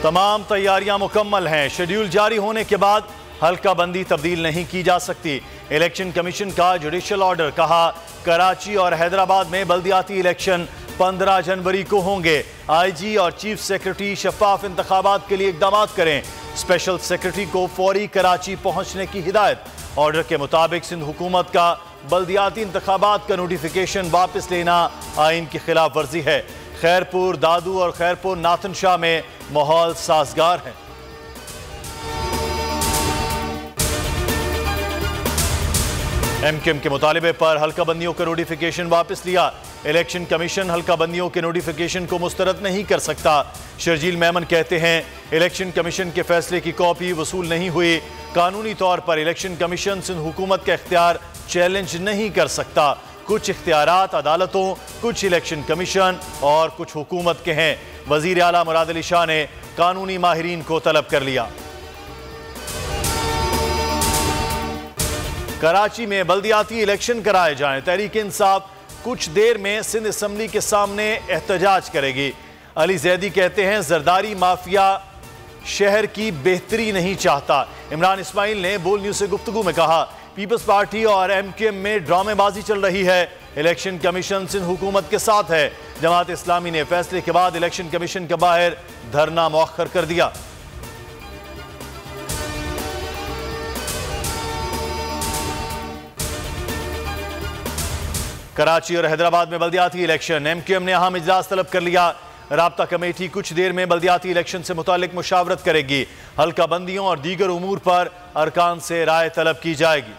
तमाम तैयारियां मुकम्मल हैं। शेड्यूल जारी होने के बाद हल्का बंदी तब्दील नहीं की जा सकती। इलेक्शन कमीशन का जुडिशल ऑर्डर, कहा कराची और हैदराबाद में बल्दियाती इलेक्शन 15 जनवरी को होंगे। आईजी और चीफ सेक्रेटरी शफाफ इंतखाबात के लिए इकदाम करें। स्पेशल सेक्रेटरी को फौरी कराची पहुंचने की हिदायत। ऑर्डर के मुताबिक सिंध हुकूमत का बल्दियाती इंतखाबात का नोटिफिकेशन वापस लेना आइन की खिलाफ वर्जी है। खैरपुर, दादू और खैरपुर नाथन शाह में माहौल साजगार है। एमक्यूएम के मुतालिबे पर हल्का बंदियों का नोटिफिकेशन वापस लिया। इलेक्शन कमीशन हल्का बंदियों के नोटिफिकेशन को मुस्तरद नहीं कर सकता। शर्जील मेमन कहते हैं, इलेक्शन कमीशन के फैसले की कॉपी वसूल नहीं हुई। कानूनी तौर पर इलेक्शन कमीशन सिंध हुकूमत का इख्तियार चैलेंज नहीं कर सकता। कुछ इख्तियारात अदालतों, कुछ इलेक्शन कमीशन और कुछ हुकूमत के हैं। वजीर आला मुराद अली शाह ने कानूनी माहिरीन को तलब कर लिया। कराची में बल्दियाती इलेक्शन कराए जाएं। तहरीक इंसाफ कुछ देर में सिंध असम्बली के सामने एहतजाज करेगी। अली जैदी कहते हैं, जरदारी माफिया शहर की बेहतरी नहीं चाहता। इमरान इस्माइल ने बोल न्यूज से गुफ्तगू में कहा, पीपल्स पार्टी और एमक्यूएम में ड्रामेबाजी चल रही है। इलेक्शन कमीशन सिंध हुकूमत के साथ है। जमात इस्लामी ने फैसले के बाद इलेक्शन कमीशन के बाहर धरना मौखर कर दिया। कराची और हैदराबाद में बल्दियाती इलेक्शन, एमक्यूएम ने अहम इजलास तलब कर लिया। राब्ता कमेटी कुछ देर में बल्दियाती इलेक्शन से मुतालिक मुशावरत करेगी। हल्का बंदियों और दीगर उमूर पर अरकान से राय तलब की जाएगी।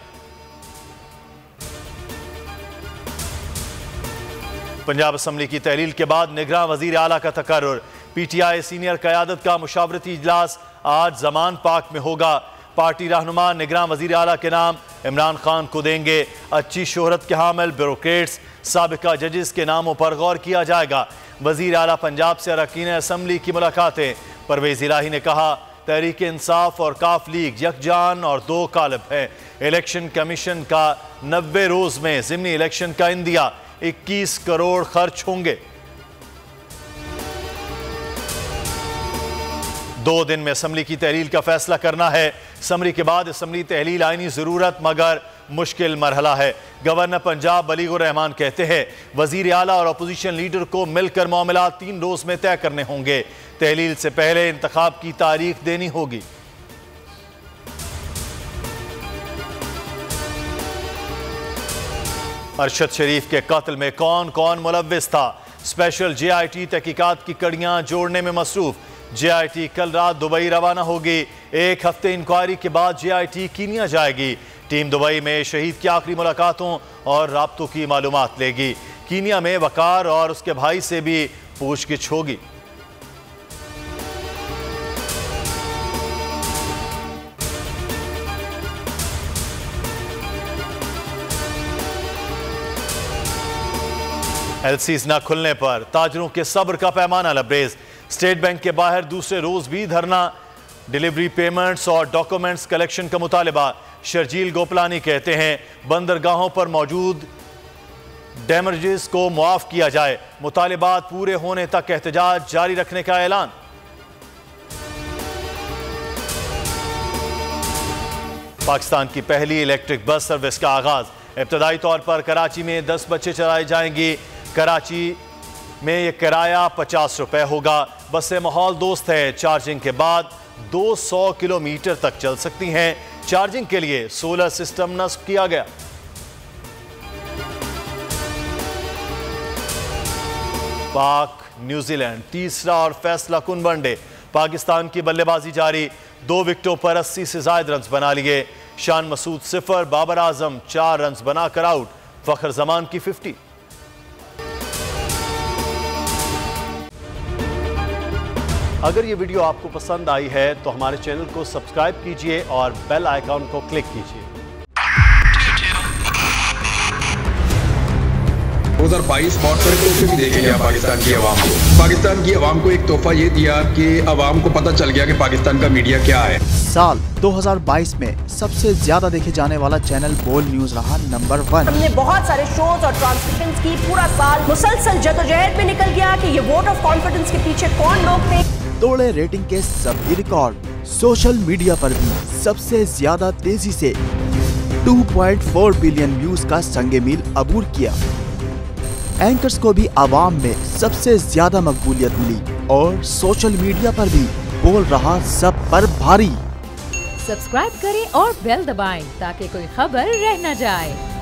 पंजाब असम्बली की तहलील के बाद निगरान वजीर आला का तकर्रुर। पीटीआई सीनियर क़यादत का मुशावरती इजलास आज जमान पार्क में होगा। पार्टी रहनुमा निगरान वजीर आला के नाम इमरान खान को देंगे। अच्छी शोहरत के हामिल ब्यूरोक्रेट्स, साबिका जजेस के नामों पर गौर किया जाएगा। वजीर आला पंजाब से अरकान असम्बली की मुलाकातें। परवेज इलाही ने कहा, तहरीक इंसाफ और काफ लीग यकजान और दो कालब है। इलेक्शन कमीशन का 90 रोज में ज़िमनी इलेक्शन का इंदिया 21 करोड़ खर्च होंगे। 2 दिन में असम्बली की तहलील का फैसला करना है। समरी के बाद असम्बली तहलील आईनी जरूरत मगर मुश्किल मरहला है। गवर्नर पंजाब बलीगुर रहमान कहते हैं, वजीर आला और अपोजिशन लीडर को मिलकर मामला 3 रोज में तय करने होंगे। तहलील से पहले इंतखाब की तारीख देनी होगी। अरशद शरीफ के कत्ल में कौन कौन मुलव्विस था? स्पेशल JIT तहकीकात की कड़ियां जोड़ने में मसरूफ। JIT कल रात दुबई रवाना होगी। 1 हफ्ते इंक्वायरी के बाद JIT कीनिया जाएगी। टीम दुबई में शहीद की आखिरी मुलाकातों और राब्तों की मालूमात लेगी। कीनिया में वकार और उसके भाई से भी पूछगिछ होगी। LCs न खुलने पर ताजरों के सब्र का पैमाना लबरेज। स्टेट बैंक के बाहर दूसरे रोज भी धरना। डिलीवरी पेमेंट्स और डॉक्यूमेंट्स कलेक्शन का मुतालिबा। शर्जील गोपलानी कहते हैं, बंदरगाहों पर मौजूद डैमेजेस को मुआफ किया जाए। मुतालिबात पूरे होने तक एहतजाज जारी रखने का ऐलान। पाकिस्तान की पहली इलेक्ट्रिक बस सर्विस का आगाज। इब्तदाई तौर पर कराची में 10 बसें चलाई जाएंगी। कराची में यह किराया 50 रुपए होगा। बसें माहौल दोस्त है। चार्जिंग के बाद 200 किलोमीटर तक चल सकती हैं। चार्जिंग के लिए सोलर सिस्टम नस्ब किया गया। पाक न्यूजीलैंड तीसरा और फैसला कुन वनडे। पाकिस्तान की बल्लेबाजी जारी। 2 विकेटों पर 80 से ज्यादा रन बना लिए। शान मसूद 0, बाबर आजम 4 रन बनाकर आउट। फखर जमान की 50। अगर ये वीडियो आपको पसंद आई है तो हमारे चैनल को सब्सक्राइब कीजिए और बेल आइकॉन को क्लिक कीजिए। 2022 बहुत सारे तोहफे भी देखे गया पाकिस्तान की आवाम को। पाकिस्तान की आवाम को एक तोहफा ये दिया कि आवाम को पता चल गया कि पाकिस्तान का मीडिया क्या है। साल 2022 में सबसे ज्यादा देखे जाने वाला चैनल बोल न्यूज रहा नंबर 1। हमने बहुत सारे शोज और ट्रांसमिशंस की। पूरा साल मुसलसल जदोजहद में निकल गया कि ये वोट ऑफ कॉन्फिडेंस के पीछे कौन लोग थे। तोड़े रेटिंग के सभी रिकॉर्ड। सोशल मीडिया पर भी सबसे ज्यादा तेजी से 2.4 बिलियन व्यूज का संगे मील अबूर किया। एंकर्स को भी आवाम में सबसे ज्यादा मकबूलियत मिली और सोशल मीडिया पर भी बोल रहा सब पर भारी। सब्सक्राइब करें और बेल दबाएं ताकि कोई खबर रह न जाए।